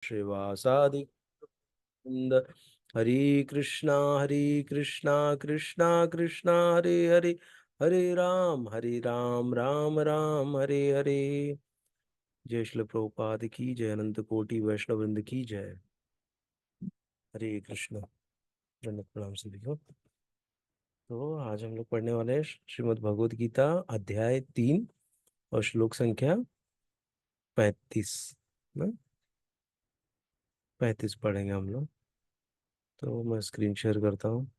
श्रीवासादि कुंद। हरे कृष्णा कृष्णा कृष्णा हरे हरे, हरे राम राम राम हरे हरे। जय श्री प्रभुपाद की जय, अनंत कोटि वैष्णव वृंद की जय। हरे कृष्ण। दंडवत प्रणाम सभी को। तो आज हम लोग पढ़ने वाले हैं श्रीमद् भगवद गीता अध्याय 3 और श्लोक संख्या 35 ना। 35 पढ़ेंगे हम लोग। तो मैं स्क्रीन शेयर करता हूँ।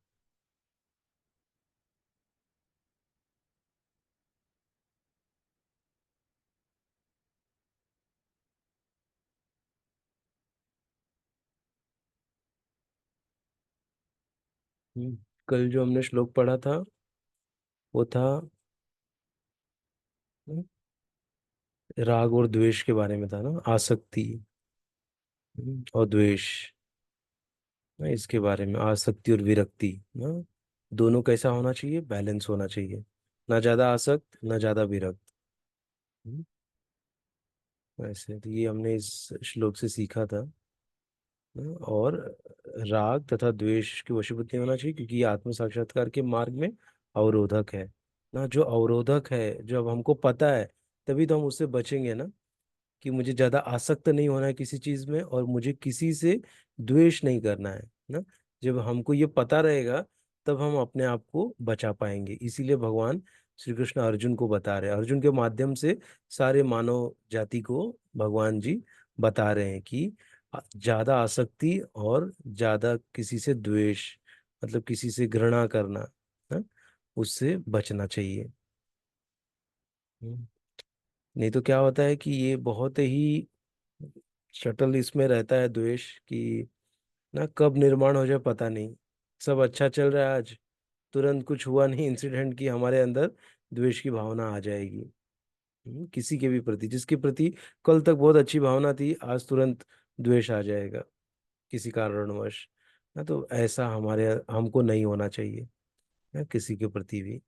कल जो हमने श्लोक पढ़ा था वो था हम्म, राग और द्वेष के बारे में था ना, आसक्ति और द्वेष ना, इसके बारे में आसक्ति और विरक्ति ना। दोनों कैसा होना चाहिए, बैलेंस होना चाहिए, ना ज्यादा आसक्त ना ज्यादा विरक्त। हम्म, ऐसे तो ये हमने इस श्लोक से सीखा था ना। और राग तथा द्वेष की वशीभूत नहीं होना चाहिए क्योंकि ये आत्म साक्षात्कार के मार्ग में अवरोधक है ना। जो अवरोधक है, जब हमको पता है तभी तो हम उससे बचेंगे ना। कि मुझे ज्यादा आसक्त नहीं होना है किसी चीज में और मुझे किसी से द्वेष नहीं करना है ना। जब हमको ये पता रहेगा तब हम अपने आप को बचा पाएंगे। इसीलिए भगवान श्री कृष्ण अर्जुन को बता रहे हैं, अर्जुन के माध्यम से सारे मानव जाति को भगवान जी बता रहे हैं कि ज्यादा आसक्ति और ज्यादा किसी से द्वेष, मतलब किसी से घृणा करना ना, उससे बचना चाहिए। हम्म। नहीं तो क्या होता है कि ये बहुत ही शटल इसमें रहता है द्वेष की ना, कब निर्माण हो जाए पता नहीं। सब अच्छा चल रहा है आज, तुरंत कुछ हुआ नहीं इंसिडेंट की हमारे अंदर द्वेष की भावना आ जाएगी। किसी के भी प्रति, जिसके प्रति कल तक बहुत अच्छी भावना थी, आज तुरंत द्वेष आ जाएगा किसी कारणवश ना। तो ऐसा हमारे हमको नहीं होना चाहिए ना, किसी के प्रति भी।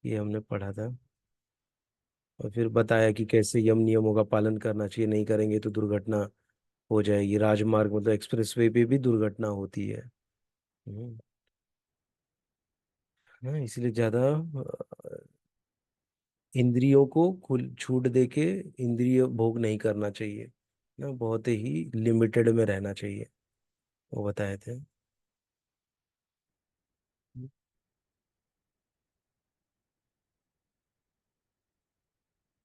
ये हमने पढ़ा था। और फिर बताया कि कैसे यम नियमों का पालन करना चाहिए, नहीं करेंगे तो दुर्घटना हो जाएगी। राजमार्ग मतलब एक्सप्रेसवे पे भी दुर्घटना होती है। हम्म, हाँ, इसलिए ज्यादा इंद्रियों को खुल छूट दे के इंद्रिय भोग नहीं करना चाहिए ना, बहुत ही लिमिटेड में रहना चाहिए, वो बताए थे।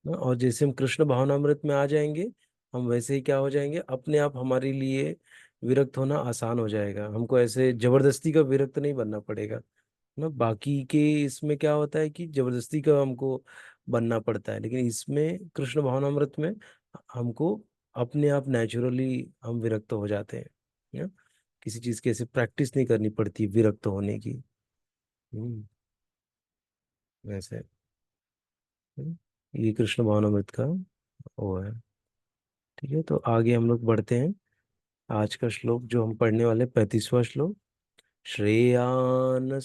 ना, और जैसे हम कृष्ण भावनामृत में आ जाएंगे, हम वैसे ही क्या हो जाएंगे, अपने आप हमारे लिए विरक्त होना आसान हो जाएगा। हमको ऐसे जबरदस्ती का विरक्त नहीं बनना पड़ेगा ना। बाकी के इसमें क्या होता है कि जबरदस्ती का हमको बनना पड़ता है, लेकिन इसमें कृष्ण भावनामृत में हमको अपने आप नेचुरली हम विरक्त हो जाते हैं ना। किसी चीज की ऐसे प्रैक्टिस नहीं करनी पड़ती विरक्त होने की। हम्म, वैसे ये कृष्ण भावनामृत का वो है। ठीक है, तो आगे हम लोग बढ़ते हैं। आज का श्लोक जो हम पढ़ने वाले 35वां श्लोक। श्रेयान्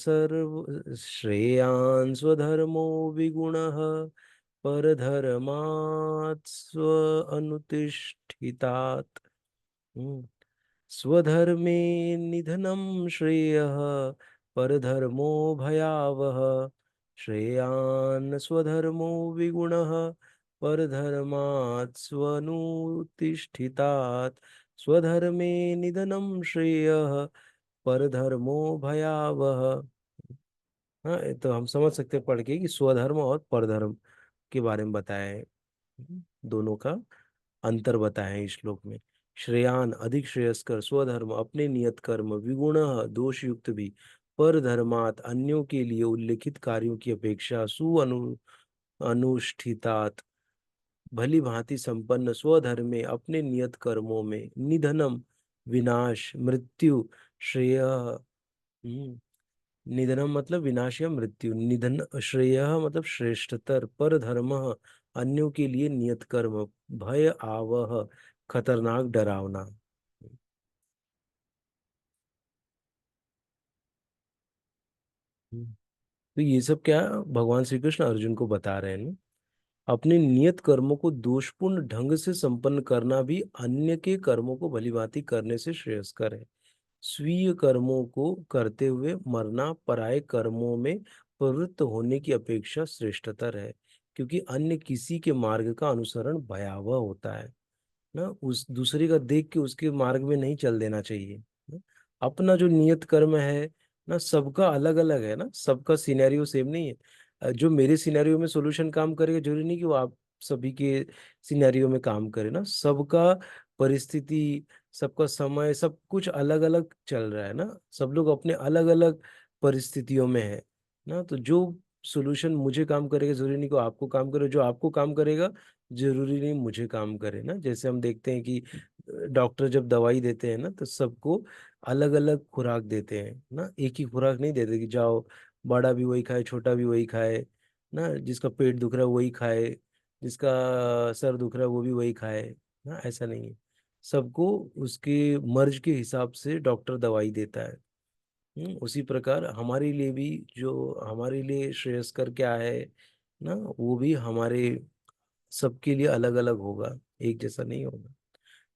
स्वधर्मो विगुणः परधर्मात् स्वनुतिष्ठितात्। हम्म, स्वधर्मे निधनं श्रेयः परधर्मो भयावह। श्रेयान् स्वधर्मो विगुणः परधर्मात् स्वनुतिष्ठितात्। स्वधर्मे निधनं श्रेयः परधर्मो भयावह। हाँ, ये तो हम समझ सकते हैं पढ़ के कि स्वधर्म और परधर्म के बारे में बताया है। दोनों का अंतर बताया है इस श्लोक में। श्रेयान अधिक श्रेयस्कर, स्वधर्म अपने नियत कर्म, विगुण दोष युक्त भी, पर धर्मात अन्यों के लिए उल्लेखित कार्यों की अपेक्षा अनुष्ठितात भली भांति संपन्न, स्वधर्मे अपने नियत कर्मों में, निधनम विनाश मृत्यु, श्रेय निधनम मतलब विनाश या मृत्यु, निधन श्रेय मतलब श्रेष्ठतर, पर धर्म अन्यों के लिए नियत कर्म, भय आवह खतरनाक डरावना। तो ये सब क्या भगवान श्री कृष्ण अर्जुन को बता रहे हैं ना। अपने नियत कर्मों को दोषपूर्ण ढंग से संपन्न करना भी अन्य के कर्मों को भलीभांति करने से श्रेयस्कर है। स्वीय कर्मों को करते हुए मरना पराये कर्मों में प्रवृत्त होने की अपेक्षा श्रेष्ठतर है, क्योंकि अन्य किसी के मार्ग का अनुसरण भयावह होता है ना। उस दूसरे का देख के उसके मार्ग में नहीं चल देना चाहिए ना। अपना जो नियत कर्म है ना, सबका अलग अलग है ना, सबका सिनेरियो सेम नहीं है। जो मेरे सिनेरियो में सॉल्यूशन काम करेगा, जरूरी नहीं कि वो आप सभी के सिनेरियो में काम करे ना। सबका परिस्थिति, सबका समय, सब कुछ अलग अलग चल रहा है ना। सब लोग अपने अलग अलग परिस्थितियों में है ना। तो जो सॉल्यूशन मुझे काम करेगा, जरूरी नहीं कि वो आपको काम करे। जो आपको काम करेगा, जरूरी नहीं मुझे काम करे ना। जैसे हम देखते हैं कि डॉक्टर जब दवाई देते हैं ना, तो सबको अलग अलग खुराक देते हैं ना। एक ही खुराक नहीं देते कि जाओ बड़ा भी वही खाए, छोटा भी वही खाए ना। जिसका पेट दुख रहा है वही खाए, जिसका सर दुख रहा है वो भी वही खाए ना। ऐसा नहीं है, सबको उसके मर्ज के हिसाब से डॉक्टर दवाई देता है। उसी प्रकार हमारे लिए भी, जो हमारे लिए श्रेयस्कर क्या है ना, वो भी हमारे सबके लिए अलग अलग होगा, एक जैसा नहीं होगा।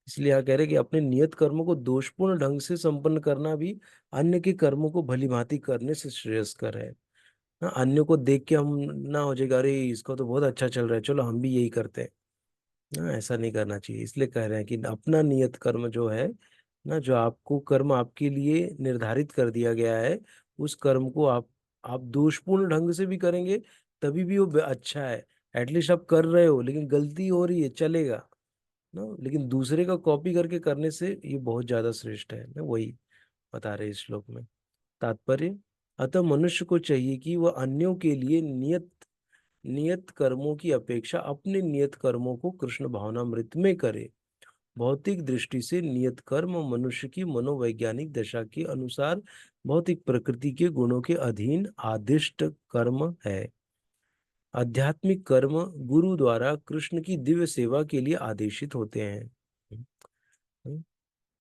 इसलिए यहाँ कह रहे हैं कि अपने नियत कर्मों को दोषपूर्ण ढंग से संपन्न करना भी अन्य के कर्मों को भली भांति करने से श्रेयस्कर है ना। अन्य को देख के हम ना हो जाएगा, अरे इसको तो बहुत अच्छा चल रहा है, चलो हम भी यही करते हैं ना। ऐसा नहीं करना चाहिए। इसलिए कह रहे हैं कि अपना नियत कर्म जो है ना, जो आपको कर्म आपके लिए निर्धारित कर दिया गया है, उस कर्म को आप दोषपूर्ण ढंग से भी करेंगे तभी भी वो अच्छा है। एटलीस्ट आप कर रहे हो, लेकिन गलती हो रही है चलेगा ना। लेकिन दूसरे का कॉपी करके करने से ये बहुत ज्यादा श्रेष्ठ है ना। वही बता रहे इस श्लोक में। तात्पर्य, अतः मनुष्य को चाहिए कि वह अन्यों के लिए नियत नियत कर्मों की अपेक्षा अपने नियत कर्मों को कृष्ण भावनामृत में करे। भौतिक दृष्टि से नियत कर्म मनुष्य की मनोवैज्ञानिक दशा के अनुसार भौतिक प्रकृति के गुणों के अधीन आदिष्ट कर्म है। आध्यात्मिक कर्म गुरु द्वारा कृष्ण की दिव्य सेवा के लिए आदेशित होते हैं। हम्म,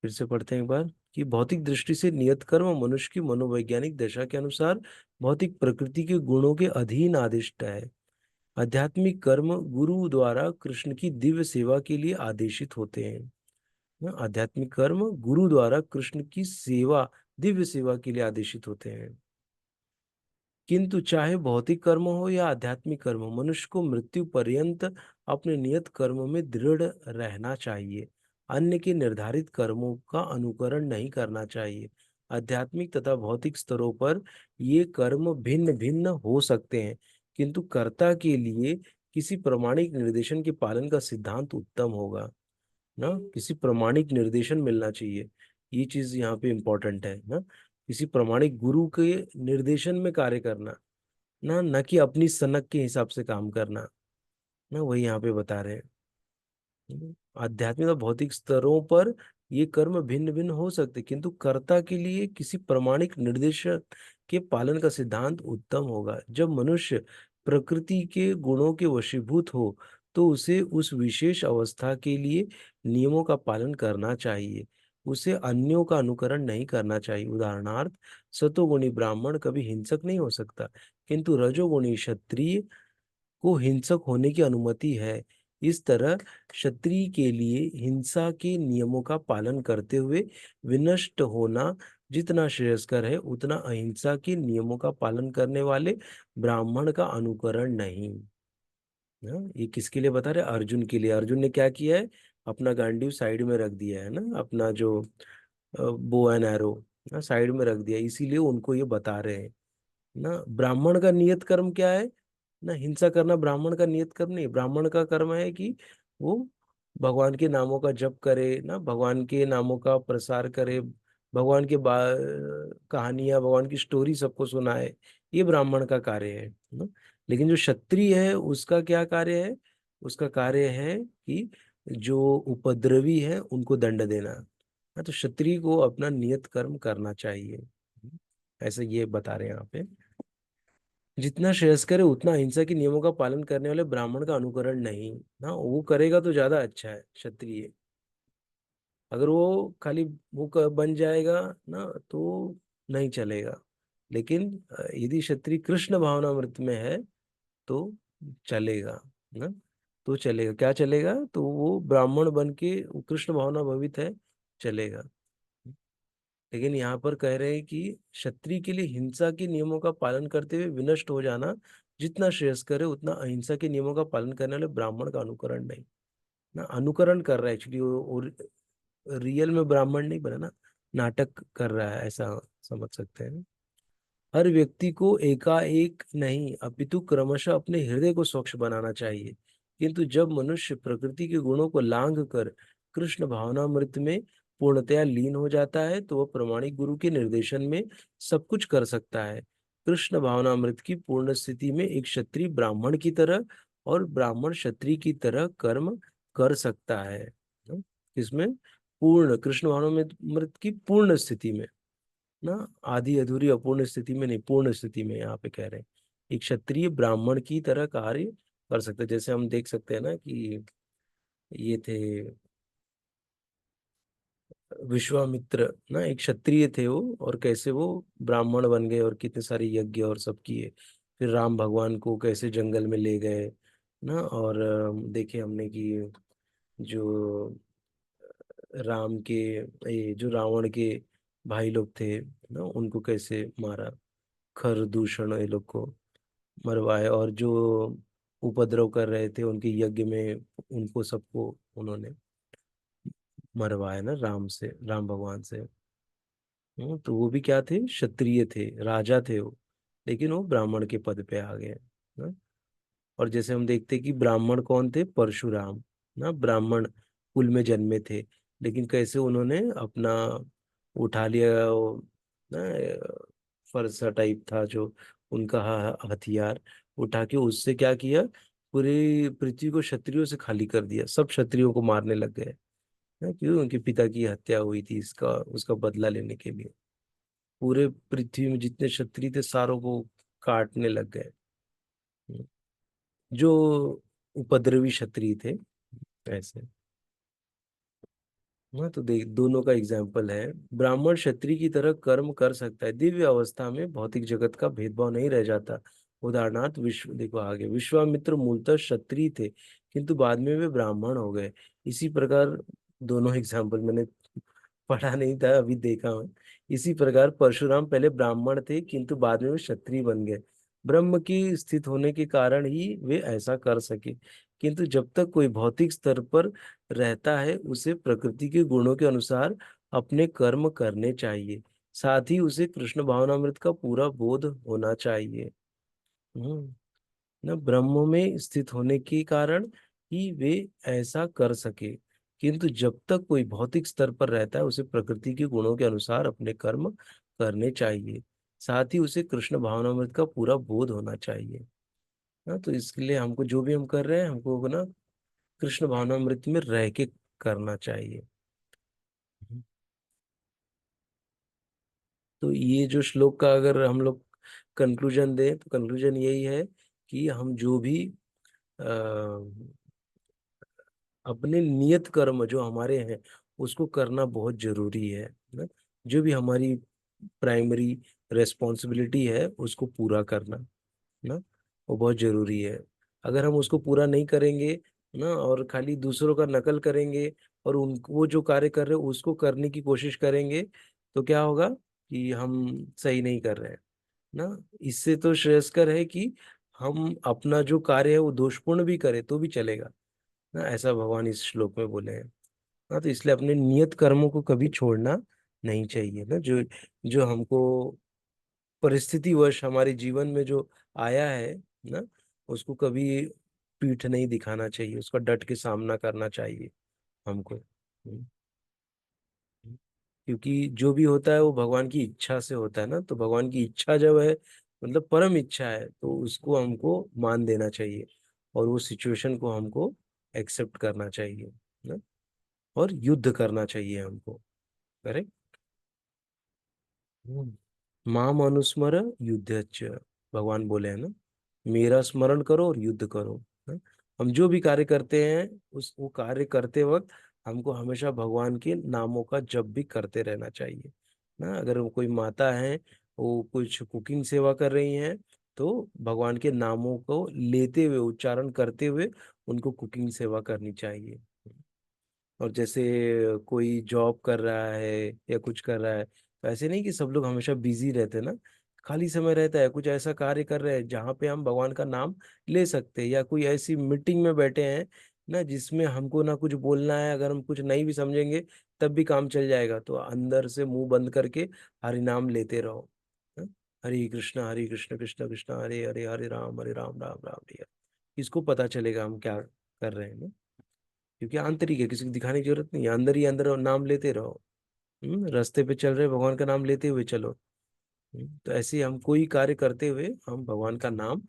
फिर से पढ़ते हैं एक बार कि भौतिक दृष्टि से नियत कर्म मनुष्य की मनोवैज्ञानिक दशा के अनुसार भौतिक प्रकृति के गुणों के अधीन आदिष्ट है। आध्यात्मिक कर्म गुरु द्वारा कृष्ण की दिव्य सेवा के लिए आदेशित होते हैं। आध्यात्मिक कर्म गुरु द्वारा कृष्ण की सेवा, दिव्य सेवा के लिए आदेशित होते हैं। किंतु चाहे भौतिक कर्म हो या आध्यात्मिक कर्म, मनुष्य को मृत्यु पर्यंत अपने नियत कर्म में दृढ़ रहना चाहिए। अन्य के निर्धारित कर्मों का अनुकरण नहीं करना चाहिए। आध्यात्मिक तथा भौतिक स्तरों पर ये कर्म भिन्न भिन्न हो सकते हैं, किंतु कर्ता के लिए किसी प्रमाणिक निर्देशन के पालन का सिद्धांत उत्तम होगा ना। किसी प्रमाणिक निर्देशन मिलना चाहिए, ये चीज यहाँ पे इम्पोर्टेंट है ना। किसी प्रमाणिक गुरु के निर्देशन में कार्य करना ना, न कि अपनी सनक के हिसाब से काम करना ना। वही यहाँ पे बता रहे हैं। आध्यात्मिक और भौतिक स्तरों पर ये कर्म भिन्न भिन्न हो सकते, किंतु कर्ता के लिए किसी प्रमाणिक निर्देश के पालन का सिद्धांत उत्तम होगा। जब मनुष्य प्रकृति के गुणों के वशीभूत हो, तो उसे उस विशेष अवस्था के लिए नियमों का पालन करना चाहिए। उसे अन्यों का अनुकरण नहीं करना चाहिए। उदाहरणार्थ, सतोगुणी ब्राह्मण कभी हिंसक नहीं हो सकता, किंतु रजोगुणी क्षत्रिय को हिंसक होने की अनुमति है। इस तरह क्षत्रिय के लिए हिंसा के नियमों का पालन करते हुए विनष्ट होना जितना श्रेयस्कर है, उतना अहिंसा के नियमों का पालन करने वाले ब्राह्मण का अनुकरण नहीं। ये किसके लिए बता रहे? अर्जुन के लिए। अर्जुन ने क्या किया है? अपना गांडीव साइड में रख दिया है ना, अपना जो बो एंड एरो साइड में रख दिया, इसीलिए उनको ये बता रहे हैं ना। ब्राह्मण का नियत कर्म क्या है ना? हिंसा करना ब्राह्मण का नियत कर्म नहीं। ब्राह्मण का कर्म है कि वो भगवान के नामों का जप करे ना, भगवान के नामों का प्रसार करे, भगवान के कहानियां, भगवान की स्टोरी सबको सुनाए। ये ब्राह्मण का कार्य है ना। लेकिन जो क्षत्रिय है उसका क्या कार्य है? उसका कार्य है कि जो उपद्रवी है उनको दंड देना। हाँ, तो क्षत्रिय को अपना नियत कर्म करना चाहिए। ऐसे ये बता रहे हैं यहाँ पे। जितना श्रेयस्कर है उतना अहिंसा के नियमों का पालन करने वाले ब्राह्मण का अनुकरण नहीं ना। वो करेगा तो ज्यादा अच्छा है क्षत्रिय। अगर वो खाली वो बन जाएगा ना, तो नहीं चलेगा। लेकिन यदि क्षत्रिय कृष्ण भावनामृत में है तो चलेगा। ना, तो चलेगा, क्या चलेगा, तो वो ब्राह्मण बन के वो कृष्ण भावना भवित है, चलेगा। लेकिन यहाँ पर कह रहे हैं कि क्षत्रिय के लिए हिंसा के नियमों का पालन करते हुए विनष्ट हो जाना जितना श्रेयस्कर है, उतना अहिंसा के नियमों का पालन करने वाले ब्राह्मण का अनुकरण नहीं। ना अनुकरण कर रहा है एक्चुअली, वो रियल में ब्राह्मण नहीं बना ना, नाटक कर रहा है, ऐसा समझ सकते हैं। हर व्यक्ति को एकाएक नहीं अपितु क्रमशः अपने हृदय को स्वच्छ बनाना चाहिए। किंतु जब मनुष्य प्रकृति के गुणों को लांघ कर कृष्ण भावनामृत में पूर्णतया लीन हो जाता है, तो वह प्रमाणिक गुरु के निर्देशन में सब कुछ कर सकता है। कृष्ण भावनामृत की पूर्ण स्थिति में एक क्षत्रिय ब्राह्मण की तरह और ब्राह्मण क्षत्रिय की तरह कर्म कर सकता है। इसमें पूर्ण कृष्ण भावनामृत की पूर्ण स्थिति में, ना आधी अधूरी अपूर्ण स्थिति में नहीं, पूर्ण स्थिति में यहाँ पे कह रहे हैं एक क्षत्रिय ब्राह्मण की तरह कार्य कर सकते हैं। जैसे हम देख सकते हैं ना कि ये थे विश्वामित्र, ना एक क्षत्रिय थे वो, और कैसे वो ब्राह्मण बन गए और कितने सारे यज्ञ और सब किए। फिर राम भगवान को कैसे जंगल में ले गए ना, और देखे हमने कि जो राम के ये जो रावण के भाई लोग थे ना, उनको कैसे मारा, खर दूषण ये लोग को मरवाए, और जो उपद्रव कर रहे थे उनके यज्ञ में उनको सबको उन्होंने मरवाया ना, राम से, राम भगवान से। तो वो भी क्या थे, क्षत्रिय थे, राजा थे वो, लेकिन वो ब्राह्मण के पद पे आ गए ना। और जैसे हम देखते हैं कि ब्राह्मण कौन थे, परशुराम, ना ब्राह्मण कुल में जन्मे थे, लेकिन कैसे उन्होंने अपना उठा लिया वो, ना फरसा टाइप था जो उनका हथियार, उठा के उससे क्या किया, पूरी पृथ्वी को क्षत्रियों से खाली कर दिया, सब क्षत्रियों को मारने लग गए ना, क्यों, उनके पिता की हत्या हुई थी, इसका उसका बदला लेने के लिए पूरे पृथ्वी में जितने क्षत्रिय थे सारों को काटने लग गए, जो उपद्रवी क्षत्रिय थे ऐसे। हाँ, तो देख दोनों का एग्जाम्पल है। ब्राह्मण क्षत्रिय की तरह कर्म कर सकता है, दिव्य अवस्था में भौतिक जगत का भेदभाव नहीं रह जाता। उदाहरणार्थ विश्व, देखो आगे, विश्वामित्र मूलतः क्षत्रिय थे किंतु बाद में वे ब्राह्मण हो गए। इसी प्रकार, दोनों एग्जाम्पल मैंने पढ़ा नहीं था, अभी देखा मैं। इसी प्रकार परशुराम पहले ब्राह्मण थे किंतु बाद में वे क्षत्रिय बन गए। ब्रह्म की स्थित होने के कारण ही वे ऐसा कर सके। किंतु जब तक कोई भौतिक स्तर पर रहता है, उसे प्रकृति के गुणों के अनुसार अपने कर्म करने चाहिए, साथ ही उसे कृष्ण भावनामृत का पूरा बोध होना चाहिए। हम्म न ब्रह्म में स्थित होने के कारण ही वे ऐसा कर सके। किंतु जब तक कोई भौतिक स्तर पर रहता है, उसे प्रकृति के गुणों के अनुसार अपने कर्म करने चाहिए, साथ ही उसे कृष्ण भावनामृत का पूरा बोध होना चाहिए। ना, तो इसके लिए हमको जो भी हम कर रहे हैं, हमको ना कृष्ण भावनामृत में रह के करना चाहिए। तो ये जो श्लोक का अगर हम लोग कंक्लूजन दें, तो कंक्लूजन यही है कि हम जो भी अ, अपने नियत कर्म जो हमारे हैं उसको करना बहुत जरूरी है ना। जो भी हमारी प्राइमरी रेस्पॉन्सिबिलिटी है उसको पूरा करना ना, वो बहुत जरूरी है। अगर हम उसको पूरा नहीं करेंगे ना, और खाली दूसरों का नकल करेंगे और उन वो जो कार्य कर रहे हैं उसको करने की कोशिश करेंगे, तो क्या होगा कि हम सही नहीं कर रहे हैं ना। इससे तो श्रेयस्कर है कि हम अपना जो कार्य है वो दोषपूर्ण भी करें तो भी चलेगा ना, ऐसा भगवान इस श्लोक में बोले हैं। हाँ, तो इसलिए अपने नियत कर्मों को कभी छोड़ना नहीं चाहिए ना। जो जो हमको परिस्थितिवश हमारे जीवन में जो आया है ना, उसको कभी पीठ नहीं दिखाना चाहिए, उसका डट के सामना करना चाहिए हमको। क्योंकि जो भी होता है वो भगवान की इच्छा से होता है ना, तो भगवान की इच्छा जब है, मतलब परम इच्छा है, तो उसको हमको मान देना चाहिए, और वो सिचुएशन को हमको एक्सेप्ट करना चाहिए ना, और युद्ध करना चाहिए हमको। करेक्ट। माम अनुस्मर युद्धच, भगवान बोले हैं ना, मेरा स्मरण करो और युद्ध करो ना? हम जो भी कार्य करते हैं उस वो कार्य करते वक्त हमको हमेशा भगवान के नामों का जप भी करते रहना चाहिए ना। अगर वो कोई माता है, वो कुछ कुकिंग सेवा कर रही हैं, तो भगवान के नामों को लेते हुए, उच्चारण करते हुए उनको कुकिंग सेवा करनी चाहिए। और जैसे कोई जॉब कर रहा है या कुछ कर रहा है, तो ऐसे नहीं कि सब लोग हमेशा बिजी रहते हैं ना, खाली समय रहता है, कुछ ऐसा कार्य कर रहे हैं जहाँ पे हम भगवान का नाम ले सकते हैं, या कोई ऐसी मीटिंग में बैठे हैं ना जिसमें हमको ना कुछ बोलना है, अगर हम कुछ नहीं भी समझेंगे तब भी काम चल जाएगा, तो अंदर से मुंह बंद करके हरि नाम लेते रहो। हाँ? हरे कृष्ण कृष्ण कृष्ण हरे हरे, हरे राम राम राम हरे हरे। किसको पता चलेगा हम क्या कर रहे हैं ना? क्योंकि आंतरिक है, किसी को दिखाने की जरूरत नहीं है, अंदर ही अंदर नाम लेते रहो। रास्ते पे चल रहे भगवान का नाम लेते हुए चलो। तो ऐसे ही हम कोई कार्य करते हुए हम भगवान का नाम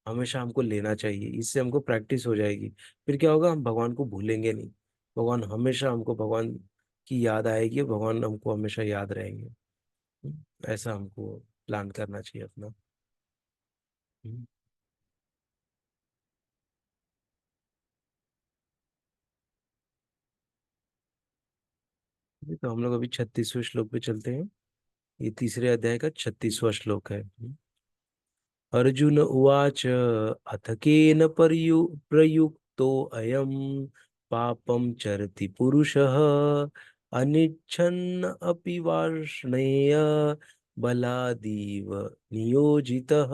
हमेशा हमको लेना चाहिए, इससे हमको प्रैक्टिस हो जाएगी। फिर क्या होगा, हम भगवान को भूलेंगे नहीं। भगवान हमेशा हमको, भगवान की याद आएगी, भगवान हमको हमेशा याद रहेंगे। ऐसा हमको प्लान करना चाहिए अपना। हम्म, तो हम लोग अभी 36वें श्लोक पे चलते हैं। ये तीसरे अध्याय का 36वां श्लोक है। अर्जुन उवाच अथ केन प्रयुक्तो अयम् पापं चरति पुरुषः अनिच्छन् अपि वार्ष्णेय बलादीव नियोजितः।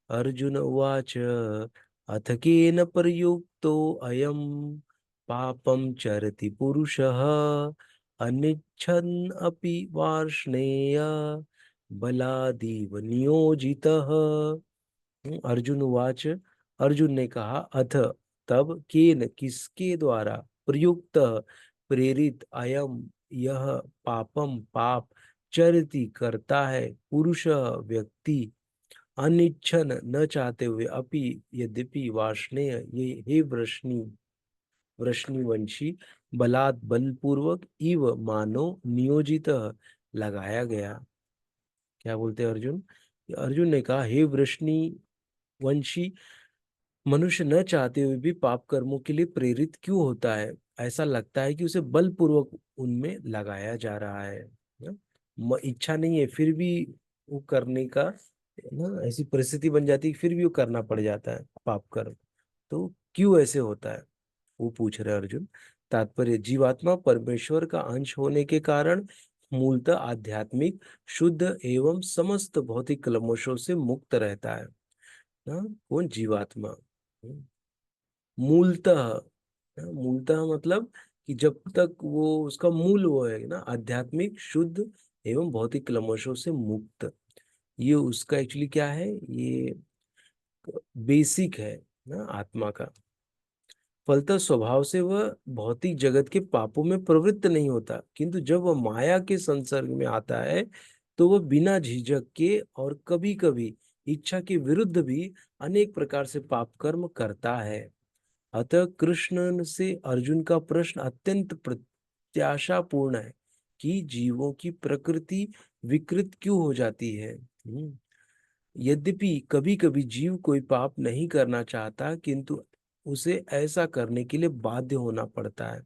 अर्जुन उवाच अथ केन प्रयुक्तो अयम् पापं चरति पुरुषः अनिच्छन् अपि वार्ष्णेय बलादीव नियोजितः। अर्जुन उवाच, अर्जुन ने कहा, अथ तब, केन किसके द्वारा, प्रयुक्त प्रेरित, अयम यह, पापम पाप, चरति करता है, पुरुष व्यक्ति, अनिच्छन न चाहते हुए, अपि यद्यपि, वार्ष्णेय ये हे वृष्णि, वृष्णिवंशी, बलात् बलपूर्वक, इव मानो नियोजित लगाया गया। क्या बोलते हैं अर्जुन? अर्जुन ने कहा, हे वृष्णि वंशी, मनुष्य न चाहते हुए भी पाप कर्मों के लिए प्रेरित क्यों होता है? ऐसा लगता है कि उसे बलपूर्वक उनमें लगाया जा रहा है ना? इच्छा नहीं है फिर भी वो करने का, ना, ऐसी परिस्थिति बन जाती है कि फिर भी वो करना पड़ जाता है पाप कर्म। तो क्यों ऐसे होता है, वो पूछ रहे अर्जुन। तात्पर्य, जीवात्मा परमेश्वर का अंश होने के कारण मूलतः आध्यात्मिक, शुद्ध एवं समस्त भौतिक कलमशों से मुक्त रहता है ना। कौन? जीवात्मा। मूलतः, मूलतः मतलब कि जब तक वो, उसका मूल वो है ना, आध्यात्मिक, शुद्ध एवं भौतिक कलमशों से मुक्त। ये उसका एक्चुअली क्या है, ये बेसिक है ना आत्मा का। फलतः स्वभाव से वह भौतिक जगत के पापों में प्रवृत्त नहीं होता, किंतु जब वह माया के संसर्ग में आता है तो वह बिना झिझक के और कभी कभी इच्छा के विरुद्ध भी अनेक प्रकार से पाप कर्म करता है। अतः कृष्ण से अर्जुन का प्रश्न अत्यंत प्रत्याशापूर्ण है कि जीवों की प्रकृति विकृत क्यों हो जाती है। यद्यपि कभी कभी जीव कोई पाप नहीं करना चाहता, किंतु उसे ऐसा करने के लिए बाध्य होना पड़ता है।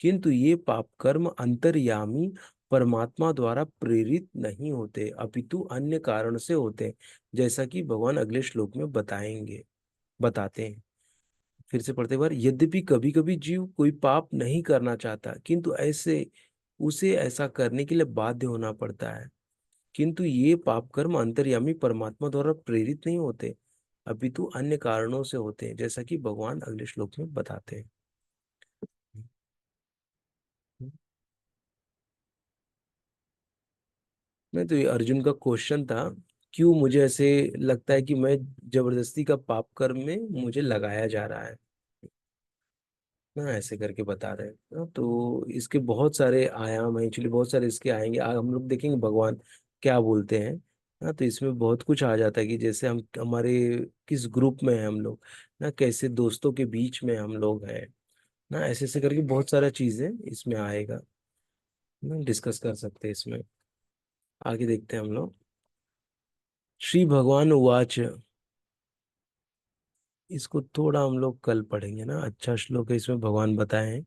किंतु ये पाप कर्म अंतर्यामी परमात्मा द्वारा प्रेरित नहीं होते, अपितु अन्य कारण से होते हैं, जैसा कि भगवान अगले श्लोक में बताएंगे, बताते हैं। फिर से पढ़ते बार, यद्यपि कभी कभी जीव कोई पाप नहीं करना चाहता, किंतु ऐसे उसे ऐसा करने के लिए बाध्य होना पड़ता है। किंतु ये पाप कर्म अंतर्यामी परमात्मा द्वारा प्रेरित नहीं होते, अपितु अन्य कारणों से होते हैं, जैसा कि भगवान अगले श्लोक में बताते हैं। नहीं, तो ये अर्जुन का क्वेश्चन था, क्यों मुझे ऐसे लगता है कि मैं जबरदस्ती का पाप कर्म में मुझे लगाया जा रहा है ना, ऐसे करके बता रहे हैं ना। तो इसके बहुत सारे आयाम हैं, एक्चुअली बहुत सारे इसके आएंगे, हम लोग देखेंगे भगवान क्या बोलते हैं ना। तो इसमें बहुत कुछ आ जाता है कि जैसे हम हमारे किस ग्रुप में हैं हम लोग ना, कैसे दोस्तों के बीच में हम लोग हैं ना, ऐसे ऐसे करके बहुत सारा चीजें इसमें आएगा ना, डिस्कस कर सकते हैं इसमें। आगे देखते हैं हम लोग। श्री भगवान उवाच, इसको थोड़ा हम लोग कल पढ़ेंगे ना, अच्छा श्लोक है, इसमें भगवान बताए हैं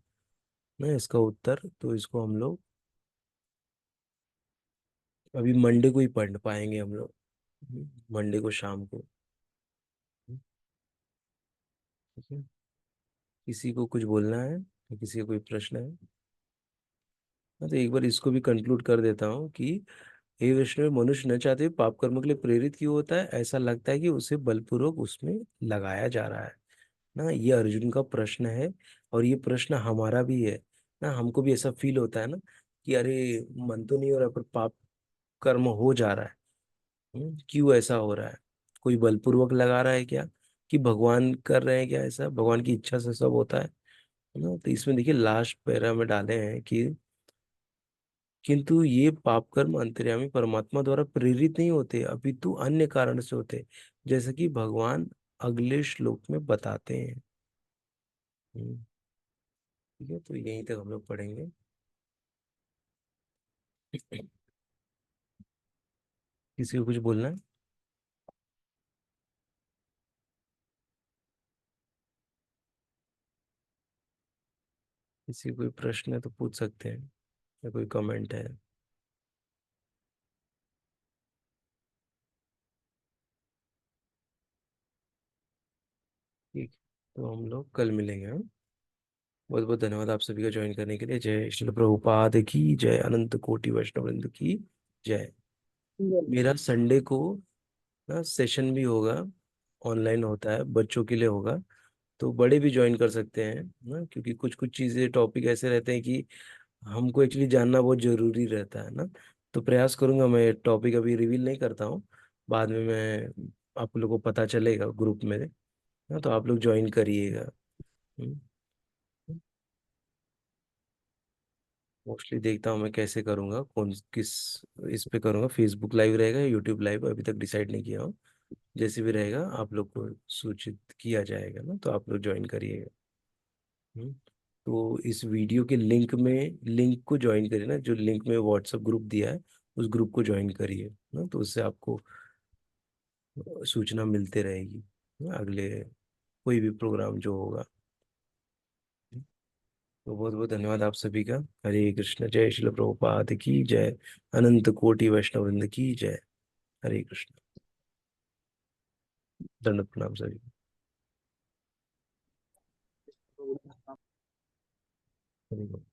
ना इसका उत्तर, तो इसको हम लोग अभी मंडे को ही पढ़ पाएंगे हम लोग। मंडे को शाम को। ठीक है। किसी को कुछ बोलना है या किसी का कोई प्रश्न है? हाँ, तो एक बार इसको भी कंक्लूड कर देता हूँ कि हे वैष्णव, मनुष्य न चाहते हुए पाप कर्म के लिए प्रेरित क्यों होता है? ऐसा लगता है कि उसे बलपूर्वक उसमें लगाया जा रहा है ना। ये अर्जुन का प्रश्न है, और ये प्रश्न हमारा भी है ना। हमको भी ऐसा फील होता है ना कि अरे, मन तो नहीं हो रहा पर पाप कर्म हो जा रहा है। क्यों ऐसा हो रहा है? कोई बलपूर्वक लगा रहा है क्या, कि भगवान कर रहे हैं क्या? ऐसा भगवान की इच्छा से सब होता है ना। तो इसमें देखिए लास्ट पैरा में डाले हैं कि किंतु ये पाप कर्म अंतर्यामी परमात्मा द्वारा प्रेरित नहीं होते, अपितु अन्य कारण से होते, जैसा कि भगवान अगले श्लोक में बताते हैं। हम्म, ठीक है, तो यहीं तक हम लोग पढ़ेंगे। किसी को कुछ बोलना है? किसी को कोई प्रश्न है तो पूछ सकते हैं, या कोई कमेंट है? ठीक, तो हम लोग कल मिलेंगे, हाँ? बहुत बहुत धन्यवाद आप सभी का ज्वाइन करने के लिए। जय श्री प्रभुपाद की जय, अनंत कोटि वैष्णव वृंद की जय। मेरा संडे को ना सेशन भी होगा, ऑनलाइन होता है, बच्चों के लिए होगा। तो बड़े भी ज्वाइन कर सकते हैं ना, क्योंकि कुछ कुछ चीज़ें टॉपिक ऐसे रहते हैं कि हमको एक्चुअली जानना बहुत जरूरी रहता है ना। तो प्रयास करूंगा, मैं टॉपिक अभी रिवील नहीं करता हूँ, बाद में मैं आप लोगों को पता चलेगा ग्रुप में ना, तो आप लोग ज्वाइन करिएगा। मोस्टली देखता हूँ मैं कैसे करूँगा, कौन किस इस पे करूँगा, फेसबुक लाइव रहेगा या यूट्यूब लाइव, अभी तक डिसाइड नहीं किया हूँ। जैसे भी रहेगा आप लोग को सूचित किया जाएगा ना, तो आप लोग ज्वाइन करिएगा। हम्म। तो इस वीडियो के लिंक को ज्वाइन करिए ना, जो लिंक में व्हाट्सएप ग्रुप दिया है, उस ग्रुप को ज्वाइन करिए ना, तो उससे आपको सूचना मिलते रहेगी ना, अगले कोई भी प्रोग्राम जो होगा। तो बहुत बहुत धन्यवाद आप सभी का। हरे कृष्ण, जय श्री प्रभुपाद की जय, अनंत कोटि वैष्णव वृंद की जय। हरे कृष्ण। दंड प्रणाम सभी को। हरि बोल।